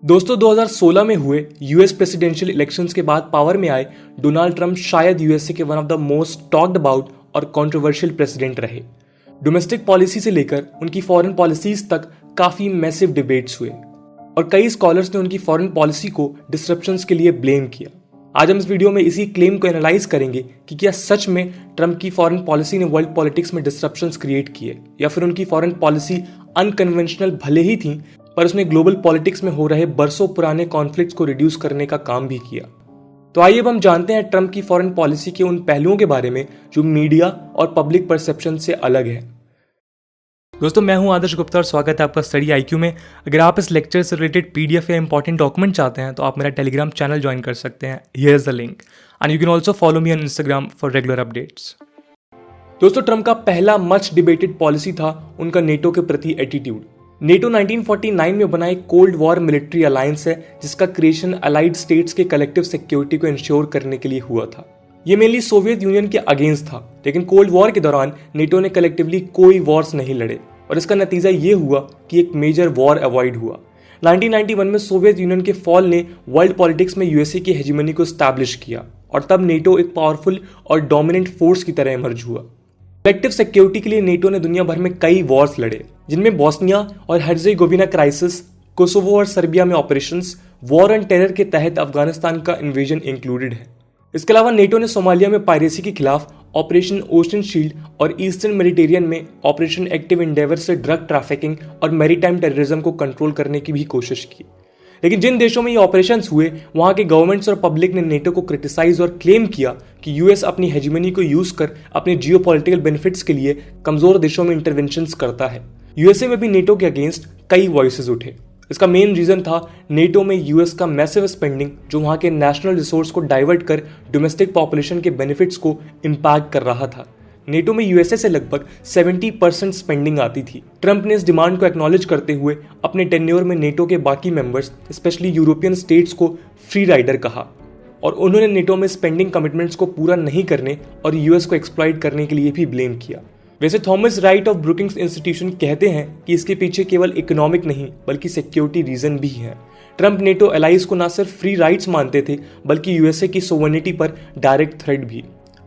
दोस्तों 2016 में हुए यूएस प्रेसिडेंशियल इलेक्शंस के बाद पावर में आए डोनाल्ड ट्रंप शायद यूएसए के one of the most talked about और कंट्रोवर्शियल प्रेसिडेंट रहे। डोमेस्टिक पॉलिसी से लेकर उनकी फॉरेन पॉलिसीज तक काफी मैसिव डिबेट्स हुए और कई स्कॉलर्स ने उनकी फॉरेन पॉलिसी को डिसरप्शंस के लिए ब्लेम किया। आज हम इस वीडियो में इसी क्लेम को एनालाइज करेंगे कि क्या सच में ट्रंप की फॉरेन पॉलिसी ने वर्ल्ड पॉलिटिक्स में डिसरप्शंस क्रिएट किए या फिर उनकी फॉरेन पॉलिसी अनकन्वेंशनल भले ही थी पर उसने ग्लोबल पॉलिटिक्स में हो रहे बरसों पुराने कॉन्फ्लिक्ट्स को रिड्यूस करने का काम भी किया। तो आइए अब हम जानते हैं ट्रंप की फॉरेन पॉलिसी के उन पहलुओं के बारे में जो मीडिया और पब्लिक परसेप्शन से अलग है। दोस्तों मैं हूं आदर्श गुप्ता और स्वागत है आपका स्टडी आईक्यू में। अगर आप इस लेक्चर से रिलेटेड पीडीएफ या इंपॉर्टेंट डॉक्यूमेंट चाहते हैं तो आप मेरा टेलीग्राम चैनल ज्वाइन कर सकते हैं। Here is the link and you can also follow me on Instagram for regular updates. दोस्तों ट्रंप का पहला मच डिबेटेड पॉलिसी था उनका नेटो के प्रति एटीट्यूड। नेटो 1949 में बना एक कोल्ड वॉर मिलिट्री अलायंस है जिसका क्रिएशन अलाइड स्टेट्स के कलेक्टिव सिक्योरिटी को इंश्योर करने के लिए हुआ था। ये मेनली सोवियत यूनियन के अगेंस्ट था, लेकिन कोल्ड वॉर के दौरान नेटो ने कलेक्टिवली कोई वॉर्स नहीं लड़े और इसका नतीजा ये हुआ कि एक मेजर वॉर अवॉइड हुआ। 1991 में सोवियत यूनियन के फॉल ने वर्ल्ड पॉलिटिक्स में यूएसए की हेजिमनी को स्टैब्लिश किया और तब नेटो एक पावरफुल और डोमिनेंट फोर्स की तरह इमर्ज हुआ। कलेक्टिव सिक्योरिटी के लिए नेटो ने दुनिया भर में कई वॉर्स लड़े, जिनमें बोस्निया और हर्जेगोविना क्राइसिस, कोसोवो और सर्बिया में ऑपरेशंस, वॉर ऑन टेरर के तहत अफगानिस्तान का इन्वेजन इंक्लूडेड है। इसके अलावा नेटो ने सोमालिया में पायरेसी के खिलाफ ऑपरेशन ओशन शील्ड और ईस्टर्न मेडिटेरियन में ऑपरेशन एक्टिव एंडेवर से ड्रग ट्रैफिकिंग और मैरीटाइम टेररिज्म को कंट्रोल करने की भी कोशिश की। लेकिन जिन देशों में ये ऑपरेशंस हुए वहां के गवर्नमेंट्स और पब्लिक ने नेटो को क्रिटिसाइज और क्लेम किया कि यूएस अपनी हेजिमनी को यूज कर अपने जियोपॉलिटिकल बेनिफिट्स के लिए कमजोर देशों में इंटरवेंशंस करता है। यूएसए में भी नेटो के अगेंस्ट कई वॉइसेस उठे। इसका मेन रीजन था नेटो में यूएस का मैसिव स्पेंडिंग जो वहां के नेशनल रिसोर्स को डाइवर्ट कर डोमेस्टिक पॉपुलेशन के बेनिफिट्स को इम्पैक्ट कर रहा था। नेटो में यूएसए से लगभग 70% स्पेंडिंग आती थी। ट्रंप ने इस डिमांड को एक्नॉलेज करते हुए अपने टेन्योर में नेटो के बाकी मेंबर्स स्पेशली यूरोपियन स्टेट्स को फ्री राइडर कहा और उन्होंने नेटो में स्पेंडिंग कमिटमेंट्स को पूरा नहीं करने और यूएस को एक्सप्लॉइट करने के लिए भी ब्लेम किया। वैसे Thomas right of Brookings institution कहते हैं कि इसके पीछे केवल इकोनॉमिक नहीं बल्कि सिक्योरिटी रीजन भी है। ट्रंप नेटो एलाइज को न सिर्फ फ्री राइट्स मानते थे बल्कि यूएसए की सोवरेनिटी पर डायरेक्ट थ्रेट भी।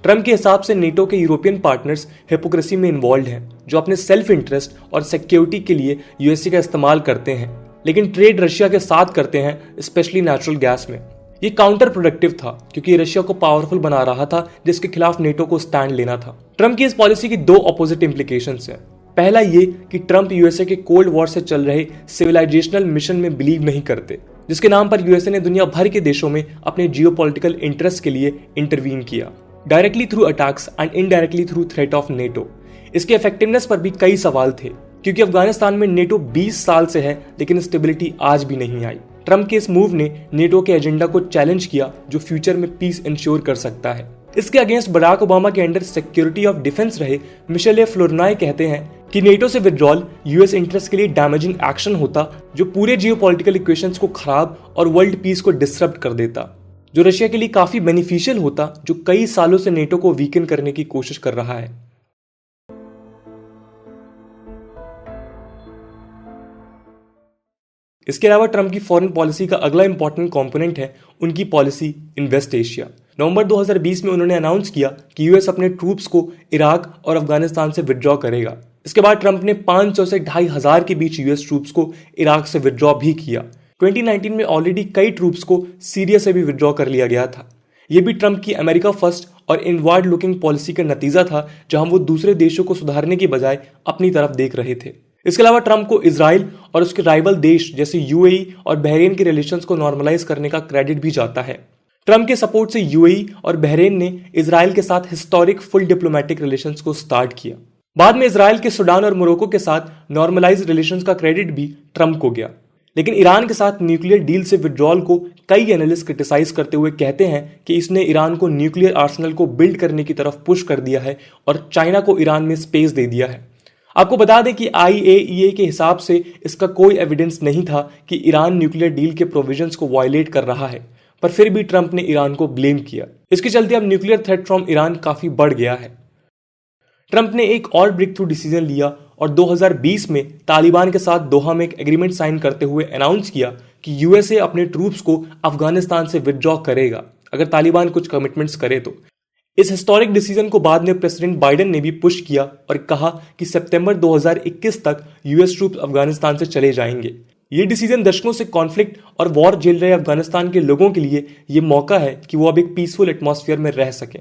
ट्रंप के हिसाब से नेटो के यूरोपियन पार्टनर्स हिपोक्रेसी में इन्वॉल्व हैं जो अपने सेल्फ इंटरेस्ट और सिक्योरिटी के लिए यूएसए का इस्तेमाल करते हैं लेकिन ट्रेड रशिया के साथ करते हैं, स्पेशली नेचुरल गैस में। ये काउंटर प्रोडक्टिव था क्योंकि रशिया को पावरफुल बना रहा था जिसके खिलाफ नेटो को स्टैंड लेना था। ट्रंप की इस पॉलिसी की दो ऑपोजिट इंप्लीकेशंस हैं। पहला ये कि ट्रंप यूएसए के कोल्ड वॉर से चल रहे सिविलाइजेशनल मिशन में बिलीव नहीं करते, जिसके नाम पर यूएसए ने दुनिया भर के देशों में अपने जियोपॉलिटिकल इंटरेस्ट के लिए इंटरवीन किया, directly through attacks and indirectly through threat of NATO. इसके इफेक्टिवनेस पर भी कई सवाल थे क्योंकि अफगानिस्तान में नेटो 20 साल से है लेकिन स्टेबिलिटी आज भी नहीं आई। ट्रंप के इस मूव ने नेटो के एजेंडा को चैलेंज किया जो फ्यूचर में पीस इंश्योर कर सकता है। इसके अगेंस्ट बराक ओबामा के अंडर सिक्योरिटी ऑफ डिफेंस रहे मिशेल ए फ्लोरनाय कहते हैं कि नेटो से विड्रॉल यूएस इंटरेस्ट के लिए डैमेजिंग एक्शन होता जो पूरे जियोपॉलिटिकल इक्वेशंस को खराब और वर्ल्ड पीस को डिसरप्ट कर देता, जो रशिया के लिए काफी बेनिफिशियल होता जो कई सालों से नेटो को वीकन करने की कोशिश कर रहा है। इसके अलावा ट्रंप की फॉरेन पॉलिसी का अगला इंपॉर्टेंट कंपोनेंट है उनकी पॉलिसी इन वेस्ट एशिया। नवंबर 2020 में उन्होंने अनाउंस किया कि यूएस अपने ट्रूप्स को इराक और अफगानिस्तान से विड्रॉ करेगा। इसके बाद ट्रंप ने 500 से 2500 के बीच यूएस ट्रूप्स को इराक से विड्रॉ भी किया। 2019 में ऑलरेडी कई ट्रूप्स को सीरिया से भी विड्रॉ कर लिया गया था। यह भी ट्रंप की अमेरिका फर्स्ट और इनवर्ड लुकिंग पॉलिसी का नतीजा था जहां वो दूसरे देशों को सुधारने की बजाय अपनी तरफ देख रहे थे। इसके अलावा ट्रंप को इजराइल और उसके राइवल देश जैसे यूएई और बहरीन के रिलेशंस को नॉर्मलाइज करने का क्रेडिट भी जाता है। ट्रंप के सपोर्ट से यूएई और बहरीन ने इजराइल के साथ हिस्टोरिक फुल डिप्लोमेटिक रिलेशंस को स्टार्ट किया। बाद में इजराइल के सूडान और मोरक्को के साथ नॉर्मलाइज रिलेशंस का क्रेडिट भी ट्रंप को गया। लेकिन ईरान के साथ न्यूक्लियर डील से विड्रॉल को कई एनालिस्ट क्रिटिसाइज करते हुए कहते हैं कि इसने ईरान को न्यूक्लियर आर्सेनल को बिल्ड करने की तरफ पुश कर दिया है और चाइना को ईरान में स्पेस दे दिया है। आपको बता दें कि आईएईए के हिसाब से इसका कोई एविडेंस नहीं था कि ईरान न्यूक्लियर डील के प्रोविजंस को वायलेट कर रहा है, पर फिर भी ट्रंप ने ईरान को ब्लेम किया। इसके चलते अब न्यूक्लियर थ्रेट फ्रॉम ईरान काफी बढ़ गया है। ट्रंप ने एक और ब्रेक थ्रू डिसीजन लिया और 2020 में तालिबान के साथ दोहा में एक एग्रीमेंट साइन करते हुए अनाउंस किया कि यूएसए अपने ट्रूप्स को अफगानिस्तान से विदड्रॉ करेगा अगर तालिबान कुछ कमिटमेंट्स करे तो। इस हिस्टोरिक डिसीजन को बाद में प्रेसिडेंट बाइडेन ने भी पुश किया और कहा कि सितंबर 2021 तक यूएस ट्रूप्स अफगानिस्तान से चले जाएंगे। ये डिसीजन दशकों से कॉन्फ्लिक्ट और वॉर झेल रहे अफगानिस्तान के लोगों के लिए ये मौका है कि वो अब एक पीसफुल एटमॉस्फेयर में रह सकें।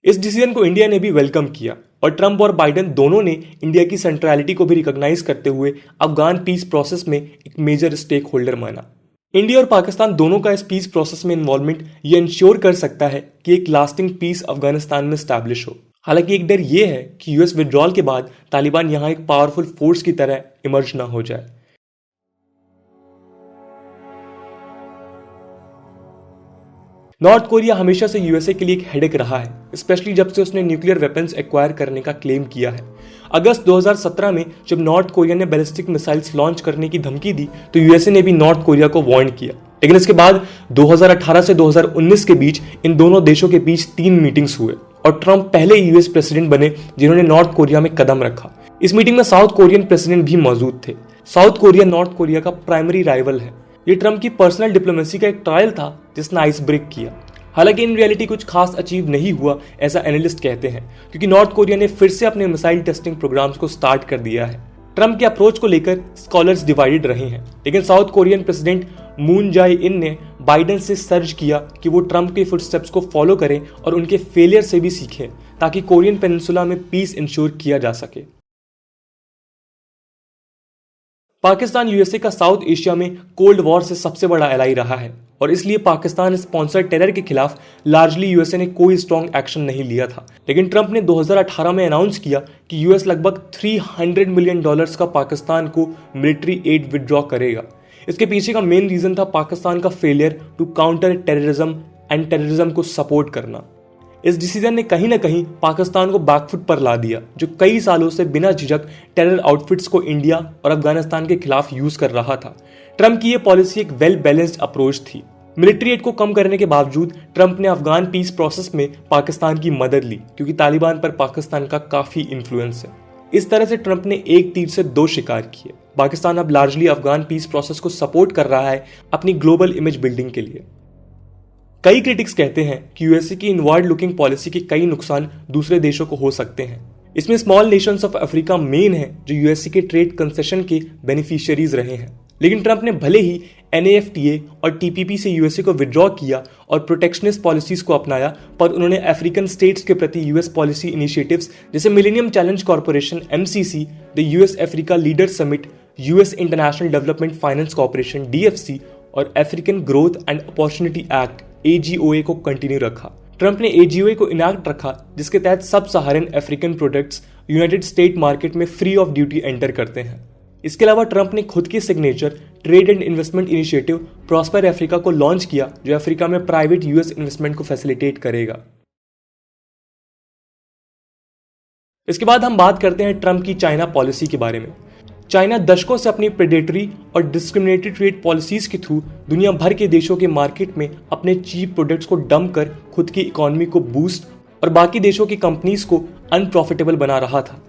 इस डिसीजन को इंडिया ने भी वेलकम किया और ट्रंप और बाइडेन दोनों ने इंडिया की सेंट्रलिटी को भी रिकॉग्नाइज करते हुए अफगान पीस प्रोसेस में एक मेजर स्टेक होल्डर माना। इंडिया और पाकिस्तान दोनों का इस पीस प्रोसेस में इन्वॉल्वमेंट ये इंश्योर कर सकता है कि एक लास्टिंग पीस अफगानिस्तान में स्टैब्लिश हो। हालांकि एक डर ये है कि यूएस विड्रॉल के बाद तालिबान यहां एक पावरफुल फोर्स की तरह इमर्ज ना हो जाए। नॉर्थ कोरिया हमेशा से यूएसए के लिए एक हेडेक रहा है, स्पेशली जब से उसने न्यूक्लियर वेपन्स एक्वायर करने का क्लेम किया है। अगस्त 2017 में जब नॉर्थ कोरिया ने बैलिस्टिक मिसाइल्स लॉन्च करने की धमकी दी तो यूएसए ने भी नॉर्थ कोरिया को वार्न किया, लेकिन इसके बाद 2018 से 2019 के बीच इन दोनों देशों के बीच 3 मीटिंग्स हुए और ट्रंप पहले यूएस प्रेसिडेंट बने जिन्होंने नॉर्थ कोरिया में कदम रखा। इस मीटिंग में साउथ कोरियन प्रेसिडेंट भी मौजूद थे। साउथ कोरिया नॉर्थ कोरिया का प्राइमरी राइवल है। ये ट्रंप की पर्सनल डिप्लोमेसी का एक ट्रायल था जिसने आइस ब्रेक किया। हालांकि इन रियलिटी कुछ खास अचीव नहीं हुआ ऐसा एनालिस्ट कहते हैं, क्योंकि नॉर्थ कोरिया ने फिर से अपने मिसाइल टेस्टिंग प्रोग्राम्स को स्टार्ट कर दिया है। ट्रंप के अप्रोच को लेकर स्कॉलर्स डिवाइडेड रहे हैं, लेकिन साउथ कोरियन प्रेसिडेंट मून जाए इन ने बाइडेन से सर्च किया कि वो ट्रंप के फुटस्टेप्स को फॉलो करें और उनके फेलियर से भी सीखें ताकि कोरियन पेनिनसुला में पीस इंश्योर किया जा सके। पाकिस्तान यूएसए का साउथ एशिया में कोल्ड वॉर से सबसे बड़ा एलाई रहा है और इसलिए पाकिस्तान स्पॉन्सर्ड टेरर के खिलाफ लार्जली यूएसए ने कोई स्ट्रॉन्ग एक्शन नहीं लिया था। लेकिन ट्रंप ने 2018 में अनाउंस किया कि यूएस लगभग $300 मिलियन का पाकिस्तान को मिलिट्री एड विदड्रॉ करेगा। इसके पीछे का मेन रीजन था पाकिस्तान का failure to counter terrorism and terrorism को सपोर्ट करना। इस डिसीजन ने कहीं ना कहीं पाकिस्तान को बैकफुट पर ला दिया, जो कई सालों से बिना झिझक टेरर आउटफिट्स को इंडिया और अफगानिस्तान के खिलाफ यूज कर रहा था। ट्रंप की यह पॉलिसी एक वेल बैलेंस्ड अप्रोच थी। मिलिट्री एड को कम करने के बावजूद ट्रंप ने अफगान पीस प्रोसेस में पाकिस्तान की मदद ली, क्योंकि तालिबान पर पाकिस्तान का काफी इन्फ्लुएंस है। इस तरह से ट्रंप ने एक तीर से 2 शिकार किए। पाकिस्तान अब लार्जली अफगान पीस प्रोसेस को सपोर्ट कर रहा है अपनी ग्लोबल इमेज बिल्डिंग के लिए। कई क्रिटिक्स कहते हैं कि यूएसए की इनवर्ड लुकिंग पॉलिसी के कई नुकसान दूसरे देशों को हो सकते हैं। इसमें small Nations of Africa main है जो यूएसए के ट्रेड कंसेशन के बेनिफिशियरीज रहे हैं। लेकिन ट्रंप ने भले ही NAFTA और TPP से यूएसए को विड्रॉ किया और प्रोटेक्शनिस्ट पॉलिसीज को अपनाया, पर उन्होंने अफ्रीकन स्टेट्स के प्रति यूएस पॉलिसी इनिशिएटिव्स जैसे millennium challenge corporation MCC, the US Africa leader summit, US international development finance corporation DFC और African growth and opportunity act AGOA को कंटिन्यू रखा। ट्रंप ने AGOA को इनैक्ट रखा, जिसके तहत sub Saharan African products United State market में free of duty enter करते हैं। इसके अलावा ट्रंप ने खुद के signature trade and investment initiative prosper Africa को लॉन्च किया, जो अफ्रीका में प्राइवेट यूएस इन्वेस्टमेंट को फैसिलिटेट करेगा। इसके बाद हम बात करते हैं ट्रंप की चाइना पॉलिसी के बारे में। चाइना दशकों से अपनी प्रेडेटरी और डिस्क्रिमिनेटरी ट्रेड पॉलिसीज के थ्रू दुनिया भर के देशों के मार्केट में अपने चीप प्रोडक्ट्स को डंप कर खुद की इकोनॉमी को बूस्ट और बाकी देशों की कंपनीज को अनप्रॉफिटेबल बना रहा था।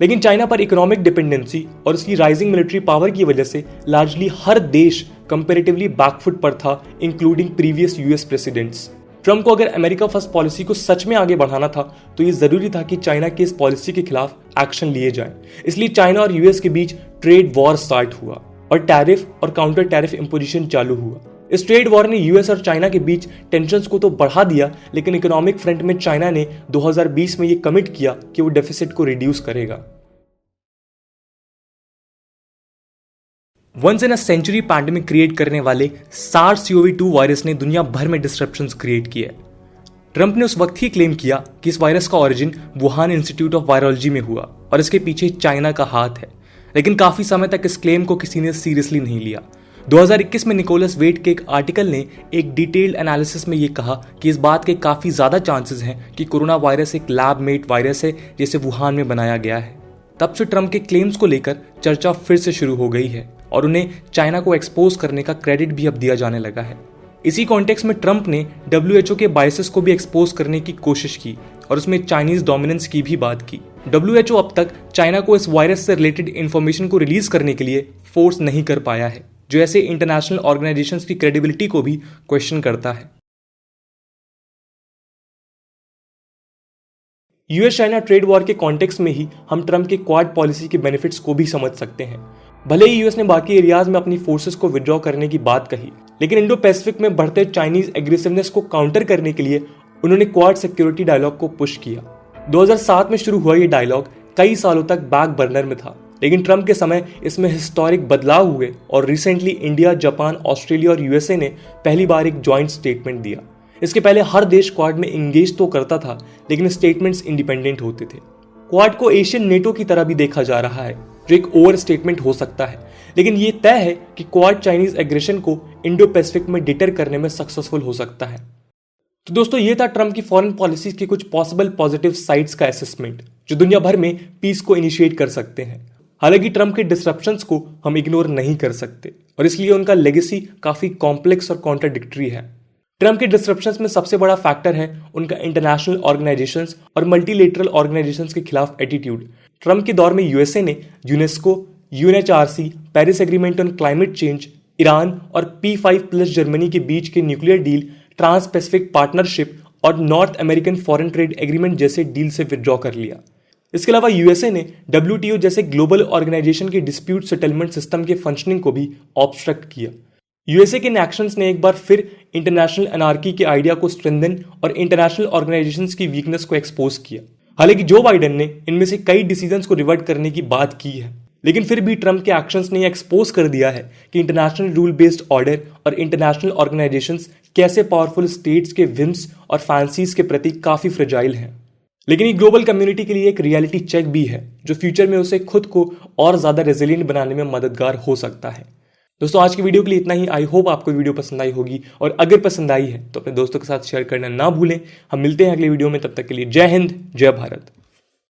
लेकिन चाइना पर इकोनॉमिक डिपेंडेंसी और उसकी राइजिंग मिलिट्री पावर की वजह से लार्जली हर देश कंपैरेटिवली बैकफुट पर था, including previous US presidents. Trump को अगर अमेरिका फर्स्ट पॉलिसी को सच में आगे बढ़ाना था तो ये जरूरी था कि चाइना की इस पॉलिसी के खिलाफ एक्शन लिए जाए। इसलिए चाइना और यूएस के बीच ट्रेड वॉर स्टार्ट हुआ और टैरिफ और काउंटर टैरिफ इंपोजिशन चालू हुआ। इस ट्रेड वॉर ने यूएस और चाइना के बीच टेंशंस को तो बढ़ा दिया, लेकिन इकोनॉमिक फ्रंट में चाइना ने 2020 में ये कमिट किया कि वो डेफिसिट को रिड्यूस करेगा। Once in a century pandemic create करने वाले SARS-CoV-2 वायरस ने दुनिया भर में डिस्ट्रप्शंस क्रिएट किए। ट्रंप ने उस वक्त ही क्लेम किया कि इस वायरस का origin Wuhan institute of virology में हुआ और इसके पीछे चाइना का हाथ है, लेकिन काफी समय तक इस क्लेम को किसी ने सीरियसली नहीं लिया। 2021 में निकोलस वेट के एक आर्टिकल ने एक डिटेल्ड एनालिसिस में ये कहा कि इस बात के काफी ज्यादा चांसेस हैं कि कोरोना वायरस एक लैब मेड वायरस है जिसे वुहान में बनाया गया है। तब से ट्रंप के क्लेम्स को लेकर चर्चा फिर से शुरू हो गई है और उन्हें चाइना को एक्सपोज करने का क्रेडिट भी अब दिया जाने लगा है। इसी कॉन्टेक्स्ट में ट्रंप ने WHO के बायसेस को भी एक्सपोज करने की कोशिश की और उसमें चाइनीज डोमिनेंस की भी बात की। WHO अब तक चाइना को इस वायरस से रिलेटेड इंफॉर्मेशन को रिलीज करने के लिए फोर्स नहीं कर पाया है, जो ऐसे इंटरनेशनल ऑर्गेनाइजेशंस की क्रेडिबिलिटी को भी क्वेश्चन करता है। यूएस चाइना ट्रेड वॉर के कॉन्टेक्स्ट में ही हम ट्रम्प के क्वाड पॉलिसी के बेनिफिट्स को भी समझ सकते हैं। भले ही यूएस ने बाकी एरियाज में अपनी फोर्सेस को विड्रॉ करने की बात कही, लेकिन इंडो पैसिफिक में बढ़ते चाइनीज एग्रेसिवनेस को काउंटर करने के लिए उन्होंने क्वाड सिक्योरिटी डायलॉग को पुश किया। 2007 में शुरू हुआ ये डायलॉग कई सालों तक बैक बर्नर में था, लेकिन ट्रम्प के समय इसमें हिस्टोरिक बदलाव हुए और रिसेंटली इंडिया, जापान, ऑस्ट्रेलिया और यूएसए ने पहली बार एक जॉइंट स्टेटमेंट दिया। इसके पहले हर देश क्वाड में एंगेज तो करता था, लेकिन स्टेटमेंट्स इंडिपेंडेंट होते थे। क्वाड को एशियन नेटो की तरह भी देखा जा रहा है, जो एक ओवर स्टेटमेंट हो सकता है, लेकिन ये तय है कि क्वाड चाइनीज एग्रेशन को इंडो पैसिफिक में डिटर करने में सक्सेसफुल हो सकता है। तो दोस्तों, ये था ट्रम्प की फॉरेन पॉलिसीज की कुछ पॉसिबल पॉजिटिव साइड्स का असेसमेंट, जो दुनिया भर में पीस को इनिशिएट कर सकते हैं। हालांकि ट्रम्प के डिसरप्शंस को हम इग्नोर नहीं कर सकते और इसलिए उनका लेगेसी काफी कॉम्प्लेक्स और कॉन्ट्राडिक्टरी है। ट्रम्प के डिसरप्शंस में सबसे बड़ा फैक्टर है उनका इंटरनेशनल ऑर्गेनाइजेशंस और मल्टीलेटरल ऑर्गेनाइजेशंस के खिलाफ एटीट्यूड। ट्रम्प के दौर में यूएसए ने UNESCO, UNHRC, Paris agreement on climate change, Iran और P5+ जर्मनी के बीच के nuclear deal, trans Pacific partnership और North American foreign trade agreement जैसे डील से विड्रॉ कर लिया। इसके अलावा यूएसए ने WTO जैसे ग्लोबल ऑर्गेनाइजेशन के डिस्प्यूट सेटलमेंट सिस्टम के फंक्शनिंग को भी ऑब्स्ट्रक्ट किया। यूएसए के इन एक्शंस ने एक बार फिर इंटरनेशनल एनार्की के आइडिया को स्ट्रेंथन और इंटरनेशनल ऑर्गेनाइजेशंस की वीकनेस को एक्सपोज किया। हालांकि जो बाइडेन ने इनमें से कई डिसीजंस को रिवर्ट करने की बात की है, लेकिन फिर भी ट्रम्प के एक्शंस ने एक्सपोज कर दिया है कि इंटरनेशनल रूल बेस्ड ऑर्डर और इंटरनेशनल ऑर्गेनाइजेशंस कैसे पावरफुल स्टेट्स के विम्स और फैंसीज के प्रति काफी फ्रेजाइल हैं। लेकिन ये ग्लोबल कम्युनिटी के लिए एक रियलिटी चेक भी है, जो फ्यूचर में उसे खुद को और ज्यादा रेजिलिएंट बनाने में मददगार हो सकता है। दोस्तों, आज की वीडियो के लिए इतना ही। आई होप आपको वीडियो पसंद आई होगी, और अगर पसंद आई है तो अपने दोस्तों के साथ शेयर करना ना भूलें। हम मिलते हैं अगले वीडियो में, तब तक के लिए जय हिंद, जय भारत।